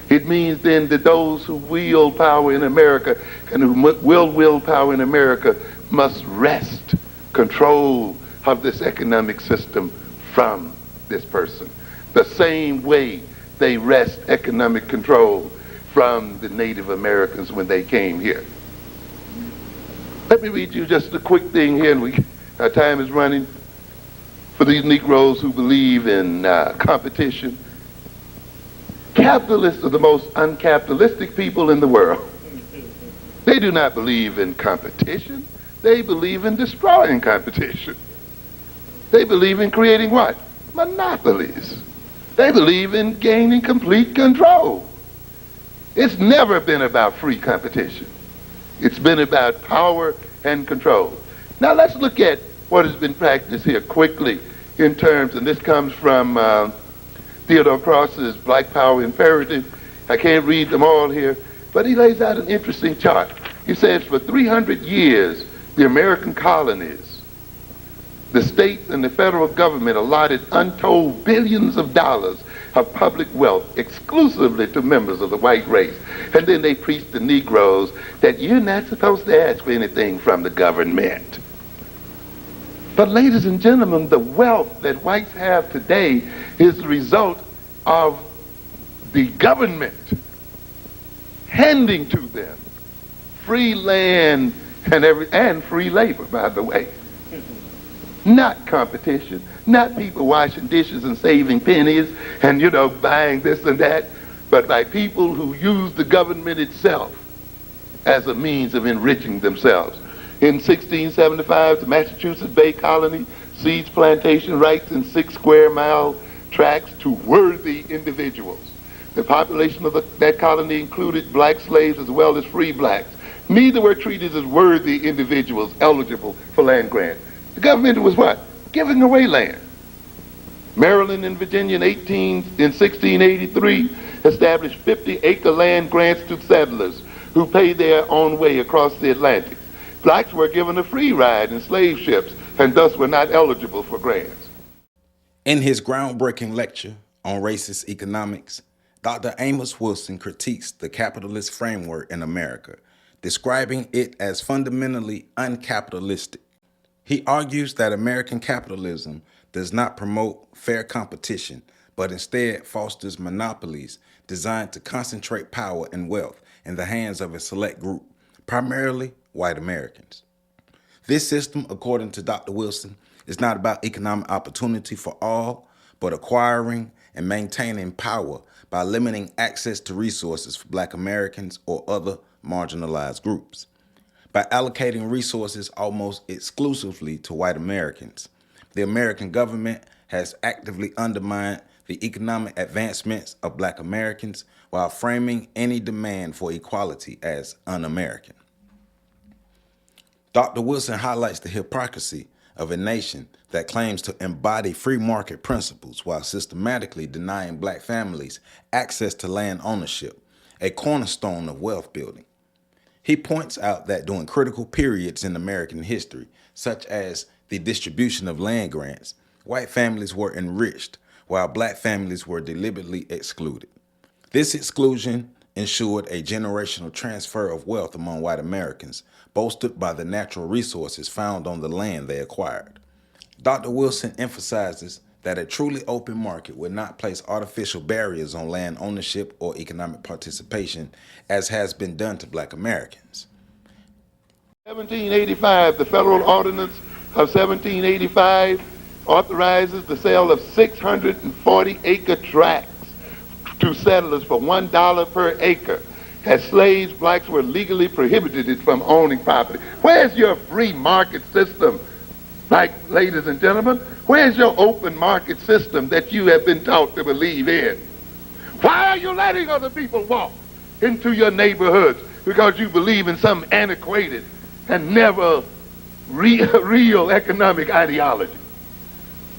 It means then that those who wield power in America and who will wield power in America must wrest control of this economic system from this person, the same way they wrest economic control from the Native Americans when they came here. Let me read you just a quick thing here, and our time is running. For these Negroes who believe in competition, capitalists are the most uncapitalistic people in the world. They do not believe in competition. They believe in destroying competition. They believe in creating what? Monopolies. They believe in gaining complete control. It's never been about free competition. It's been about power and control. Now let's look at what has been practiced here quickly in terms, and this comes from Theodore Cross's Black Power Imperative. I can't read them all here, but he lays out an interesting chart. He says for 300 years, the American colonies, the states and the federal government allotted untold billions of dollars of public wealth exclusively to members of the white race. And then they preached to Negroes that you're not supposed to ask for anything from the government. But ladies and gentlemen, the wealth that whites have today is the result of the government handing to them free land and free labor, by the way. Not competition, not people washing dishes and saving pennies and, buying this and that, but by people who use the government itself as a means of enriching themselves. In 1675, the Massachusetts Bay Colony cedes plantation rights in 6 square mile tracts to worthy individuals. The population of that colony included black slaves as well as free blacks. Neither were treated as worthy individuals eligible for land grant. The government was what? Giving away land. Maryland and Virginia in 1683 established 50-acre land grants to settlers who paid their own way across the Atlantic. Blacks were given a free ride in slave ships and thus were not eligible for grants. In his groundbreaking lecture on racist economics, Dr. Amos Wilson critiques the capitalist framework in America, describing it as fundamentally uncapitalistic. He argues that American capitalism does not promote fair competition, but instead fosters monopolies designed to concentrate power and wealth in the hands of a select group, primarily white Americans. This system, according to Dr. Wilson, is not about economic opportunity for all, but acquiring and maintaining power by limiting access to resources for Black Americans or other marginalized groups. By allocating resources almost exclusively to white Americans, the American government has actively undermined the economic advancements of Black Americans while framing any demand for equality as un-American. Dr. Wilson highlights the hypocrisy of a nation that claims to embody free market principles while systematically denying Black families access to land ownership, a cornerstone of wealth building. He points out that during critical periods in American history, such as the distribution of land grants, white families were enriched while Black families were deliberately excluded. This exclusion ensured a generational transfer of wealth among white Americans, bolstered by the natural resources found on the land they acquired. Dr. Wilson emphasizes that a truly open market would not place artificial barriers on land ownership or economic participation, as has been done to Black Americans. 1785, the Federal Ordinance of 1785 authorizes the sale of 640-acre tracts to settlers for $1 per acre. As slaves, blacks were legally prohibited from owning property. Where's your free market system, ladies and gentlemen? Where's your open market system that you have been taught to believe in? Why are you letting other people walk into your neighborhoods? Because you believe in some antiquated and never real economic ideology.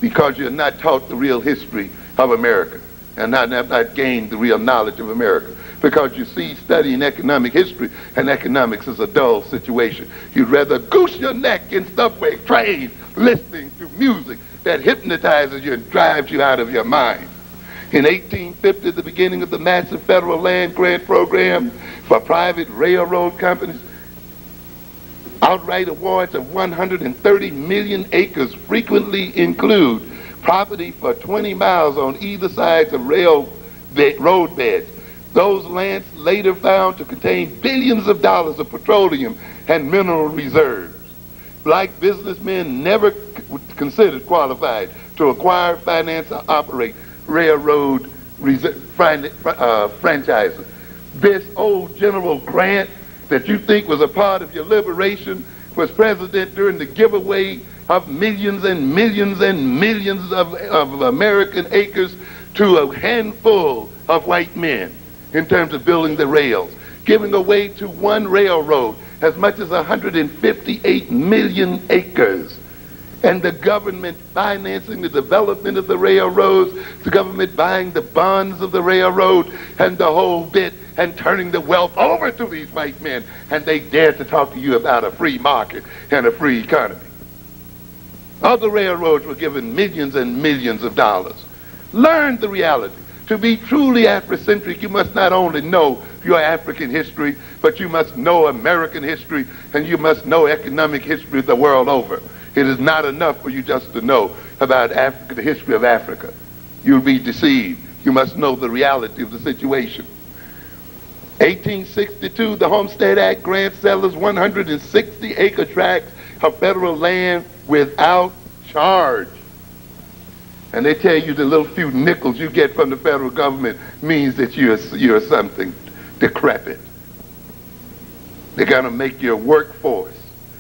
Because you're not taught the real history of America and not gained the real knowledge of America. Because you see, studying economic history and economics is a dull situation. You'd rather goose your neck in subway trains listening to music that hypnotizes you and drives you out of your mind. In 1850, the beginning of the massive federal land grant program for private railroad companies, outright awards of 130 million acres frequently include property for 20 miles on either sides of road beds. Those lands later found to contain billions of dollars of petroleum and mineral reserves. Black businessmen never considered qualified to acquire, finance, or operate railroad franchises. This old General Grant that you think was a part of your liberation was president during the giveaway of millions and millions and millions of American acres to a handful of white men in terms of building the rails, giving away to one railroad as much as 158 million acres. And the government financing the development of the railroads, the government buying the bonds of the railroad and the whole bit, and turning the wealth over to these white men. And they dare to talk to you about a free market and a free economy. Other railroads were given millions and millions of dollars. Learn the reality. To be truly Afrocentric, you must not only know your African history, but you must know American history, and you must know economic history the world over. It is not enough for you just to know about Africa, the history of Africa. You'll be deceived. You must know the reality of the situation. 1862, the Homestead Act grants settlers 160-acre tracts of federal land without charge. And they tell you the little few nickels you get from the federal government means that you're something decrepit. They're going to make you a workforce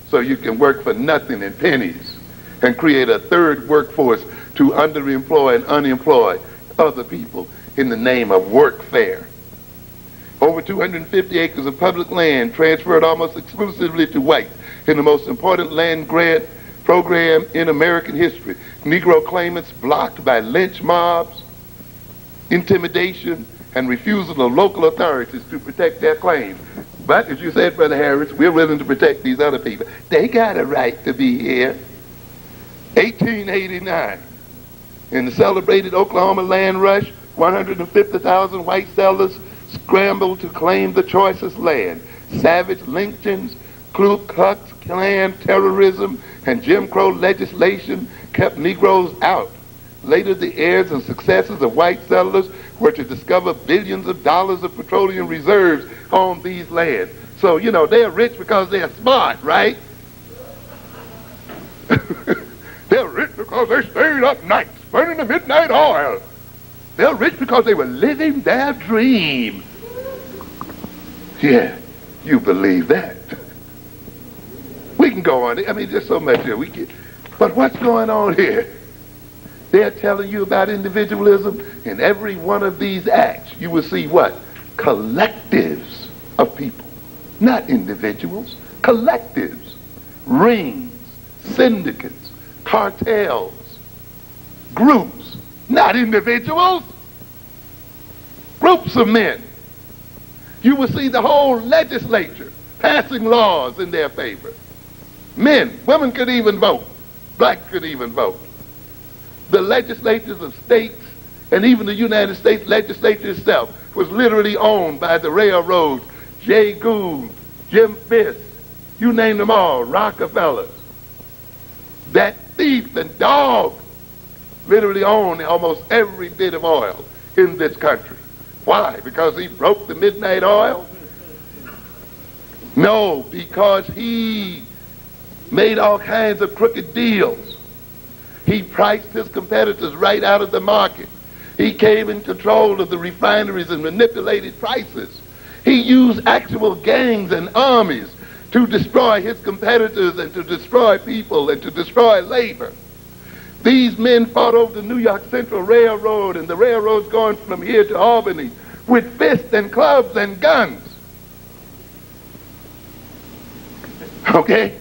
so you can work for nothing in pennies and create a third workforce to underemploy and unemploy other people in the name of workfare. Over 250 acres of public land transferred almost exclusively to whites in the most important land grant program in American history. Negro claimants blocked by lynch mobs, intimidation, and refusal of local authorities to protect their claims. But as you said, Brother Harris, we're willing to protect these other people. They got a right to be here. 1889, in the celebrated Oklahoma land rush, 150,000 white settlers scrambled to claim the choicest land. Savage lynchings, Ku Klux Klan terrorism, and Jim Crow legislation kept Negroes out. Later, the heirs and successors of white settlers were to discover billions of dollars of petroleum reserves on these lands. So, you know, they're rich because they're smart, right? They're rich because they stayed up nights burning the midnight oil. They're rich because they were living their dream. Yeah, you believe that. We can go on. I mean, there's so much here. But what's going on here? They're telling you about individualism. In every one of these acts, you will see what? Collectives of people. Not individuals. Collectives. Rings. Syndicates. Cartels. Groups. Not individuals. Groups of men. You will see the whole legislature passing laws in their favor. Men, women could even vote. Blacks could even vote. The legislatures of states and even the United States legislature itself was literally owned by the railroads, Jay Gould, Jim Fisk, you name them all, Rockefellers. That thief and dog literally owned almost every bit of oil in this country. Why? Because he broke the midnight oil? No, because he made all kinds of crooked deals. He priced his competitors right out of the market. He came in control of the refineries and manipulated prices. He used actual gangs and armies to destroy his competitors and to destroy people and to destroy labor. These men fought over the New York Central Railroad and the railroads going from here to Albany with fists and clubs and guns. Okay?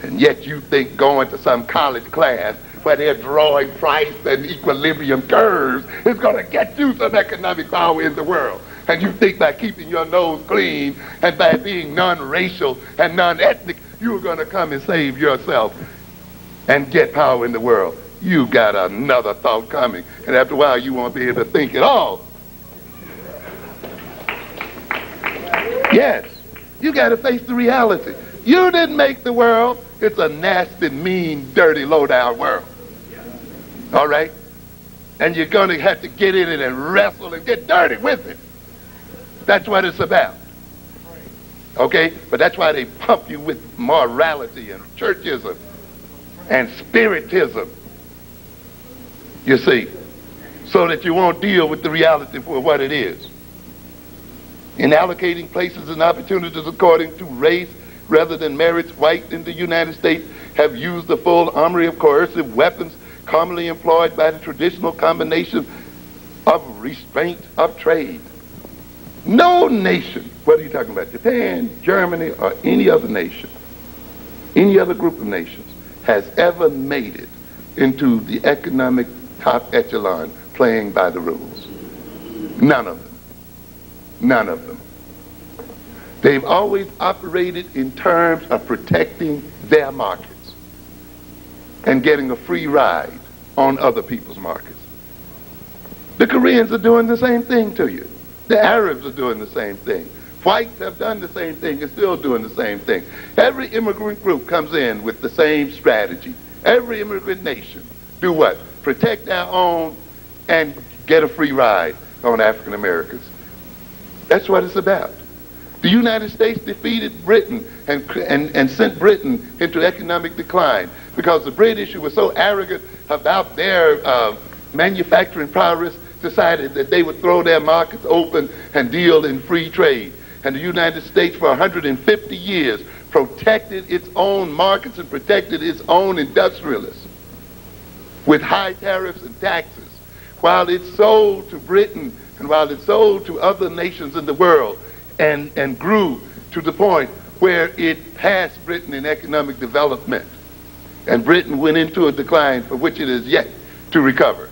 And yet you think going to some college class where they're drawing price and equilibrium curves is going to get you some economic power in the world. And you think by keeping your nose clean and by being non-racial and non-ethnic, you're going to come and save yourself and get power in the world. you got another thought coming. And after a while, you won't be able to think at all. Yes, you got to face the reality. You didn't make the world. It's a nasty, mean, dirty, low-down world. All right? And you're going to have to get in it and wrestle and get dirty with it. That's what it's about. Okay? But that's why they pump you with morality and churchism and spiritism. You see, so that you won't deal with the reality for what it is. In allocating places and opportunities according to race rather than merits, white in the United States have used the full armory of coercive weapons commonly employed by the traditional combination of restraint of trade. No nation, what are you talking about, Japan, Germany, or any other nation, any other group of nations, has ever made it into the economic top echelon playing by the rules. None of them. None of them. They've always operated in terms of protecting their markets and getting a free ride on other people's markets. The Koreans are doing the same thing to you. The Arabs are doing the same thing. Whites have done the same thing and still doing the same thing. Every immigrant group comes in with the same strategy. Every immigrant nation do what? Protect our own and get a free ride on African Americans. That's what it's about. The United States defeated Britain and sent Britain into economic decline because the British, who were so arrogant about their manufacturing prowess, decided that they would throw their markets open and deal in free trade. And the United States for 150 years protected its own markets and protected its own industrialists with high tariffs and taxes, while it sold to Britain and while it sold to other nations in the world and grew to the point where it passed Britain in economic development. And Britain went into a decline for which it is yet to recover.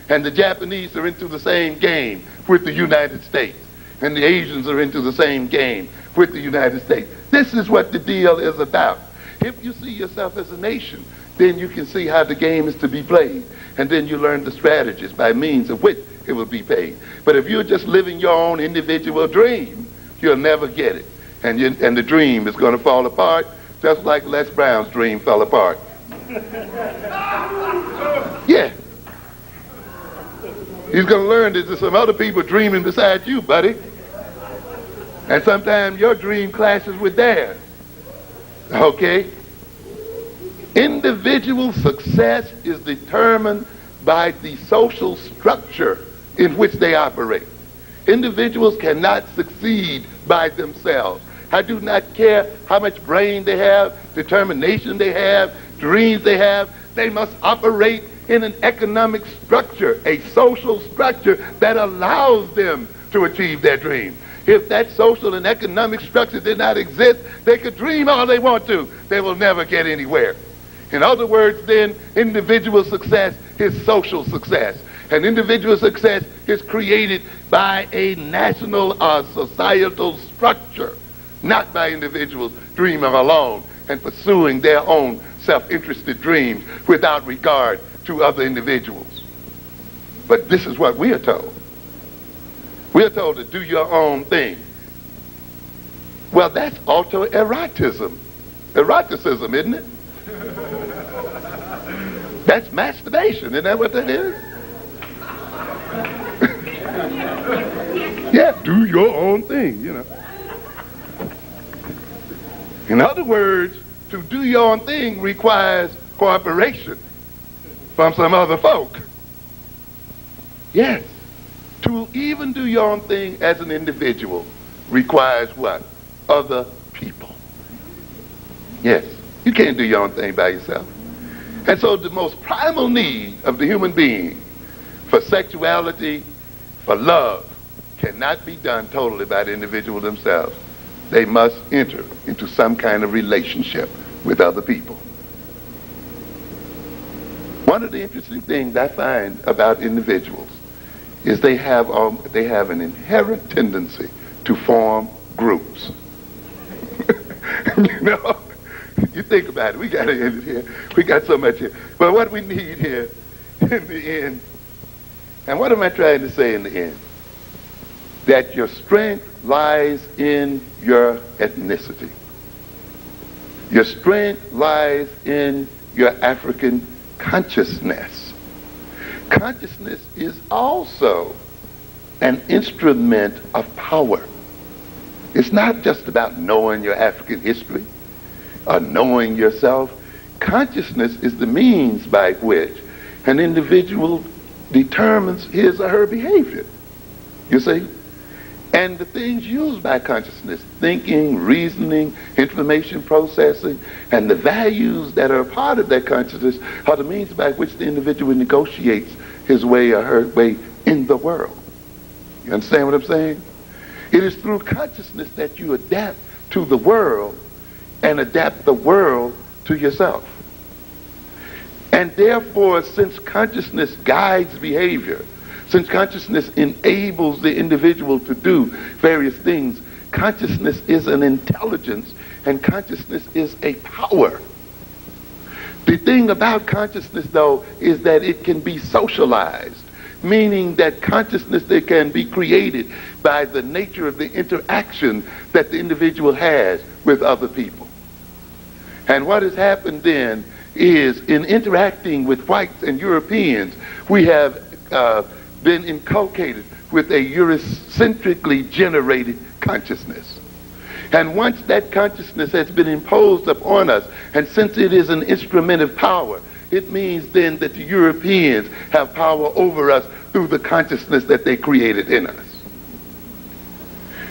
And the Japanese are into the same game with the United States. And the Asians are into the same game with the United States. This is what the deal is about. If you see yourself as a nation, then you can see how the game is to be played. And then you learn the strategies by means of which it will be paid. But if you're just living your own individual dream, you'll never get it. And the dream is going to fall apart, just like Les Brown's dream fell apart. Yeah. He's going to learn that there's some other people dreaming beside you, buddy. And sometimes your dream clashes with theirs. Okay? Individual success is determined by the social structure in which they operate. Individuals cannot succeed by themselves. I do not care how much brain they have, determination they have, dreams they have. They must operate in an economic structure, a social structure that allows them to achieve their dream. If that social and economic structure did not exist, they could dream all they want to. They will never get anywhere. In other words, then, individual success is social success. And individual success is created by a national or societal structure, not by individuals dreaming alone and pursuing their own self-interested dreams without regard to other individuals. But this is what we are told. We are told to do your own thing. Well, that's autoeroticism. Eroticism, isn't it? That's masturbation. Isn't that what that is? Yeah, do your own thing, you know. In other words, to do your own thing requires cooperation from some other folk. Yes. To even do your own thing as an individual requires what? Other people. Yes. You can't do your own thing by yourself. And so the most primal need of the human being for sexuality, for love, cannot be done totally by the individual themselves. They must enter into some kind of relationship with other people. One of the interesting things I find about individuals is they have an inherent tendency to form groups. You think about it. We got to end it here. We got so much here. But what we need here in the end, and what am I trying to say in the end? That your strength lies in your ethnicity. Your strength lies in your African consciousness. Consciousness is also an instrument of power. It's not just about knowing your African history or knowing yourself. Consciousness is the means by which an individual determines his or her behavior. You see? And the things used by consciousness, thinking, reasoning, information processing, and the values that are a part of that consciousness are the means by which the individual negotiates his way or her way in the world. You understand what I'm saying? It is through consciousness that you adapt to the world and adapt the world to yourself. And therefore, since consciousness guides behavior, since consciousness enables the individual to do various things, consciousness is an intelligence and consciousness is a power. The thing about consciousness, though, is that it can be socialized, meaning that consciousness that can be created by the nature of the interaction that the individual has with other people. And what has happened then is, in interacting with whites and Europeans, we have been inculcated with a Eurocentrically generated consciousness. And once that consciousness has been imposed upon us, and since it is an instrument of power, it means then that the Europeans have power over us through the consciousness that they created in us.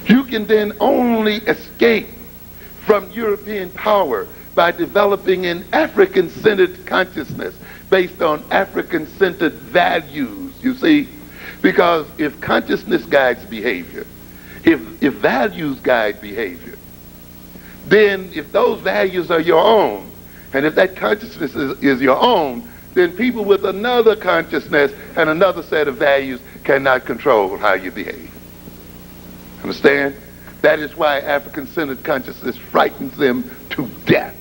You can then only escape from European power by developing an African-centered consciousness based on African-centered values, you see? Because if consciousness guides behavior, if values guide behavior, then if those values are your own, and if that consciousness is your own, then people with another consciousness and another set of values cannot control how you behave. Understand? That is why African-centered consciousness frightens them to death,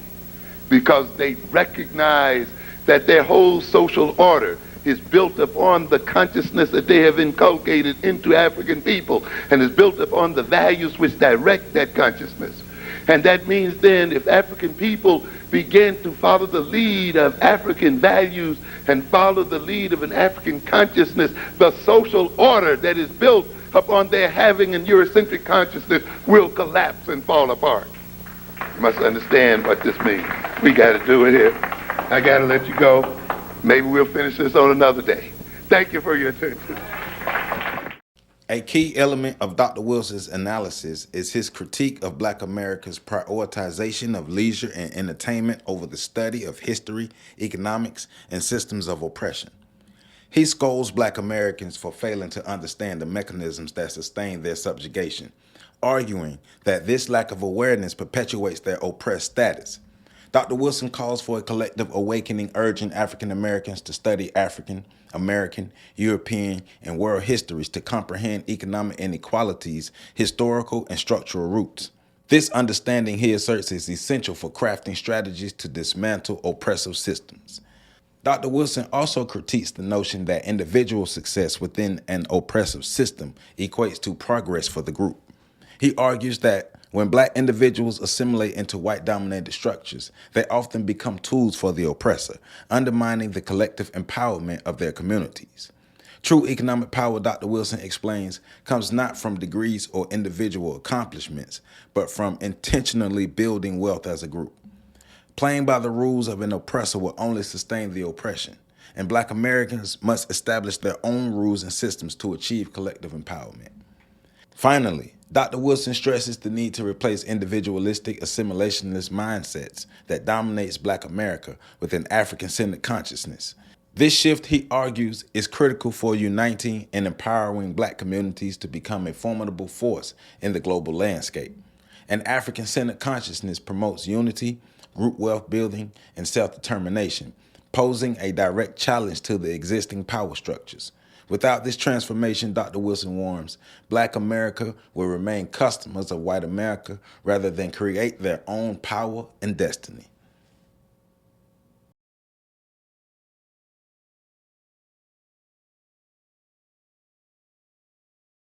because they recognize that their whole social order is built upon the consciousness that they have inculcated into African people, and is built upon the values which direct that consciousness. And that means then, if African people begin to follow the lead of African values and follow the lead of an African consciousness, the social order that is built upon their having an Eurocentric consciousness will collapse and fall apart. You must understand what this means. We got to do it here. I got to let you go. Maybe we'll finish this on another day. Thank you for your attention. A key element of Dr. Wilson's analysis is his critique of Black America's prioritization of leisure and entertainment over the study of history, economics, and systems of oppression. He scolds Black Americans for failing to understand the mechanisms that sustain their subjugation, arguing that this lack of awareness perpetuates their oppressed status. Dr. Wilson calls for a collective awakening, urging African Americans to study African, American, European, and world histories to comprehend economic inequalities, historical and structural roots. This understanding, he asserts, is essential for crafting strategies to dismantle oppressive systems. Dr. Wilson also critiques the notion that individual success within an oppressive system equates to progress for the group. He argues that when Black individuals assimilate into white-dominated structures, they often become tools for the oppressor, undermining the collective empowerment of their communities. True economic power, Dr. Wilson explains, comes not from degrees or individual accomplishments, but from intentionally building wealth as a group. Playing by the rules of an oppressor will only sustain the oppression, and Black Americans must establish their own rules and systems to achieve collective empowerment. Finally, Dr. Wilson stresses the need to replace individualistic assimilationist mindsets that dominates Black America with an African-centered consciousness. This shift, he argues, is critical for uniting and empowering Black communities to become a formidable force in the global landscape. An African-centered consciousness promotes unity, group wealth building, and self-determination, posing a direct challenge to the existing power structures. Without this transformation, Dr. Wilson warns, Black America will remain customers of white America rather than create their own power and destiny.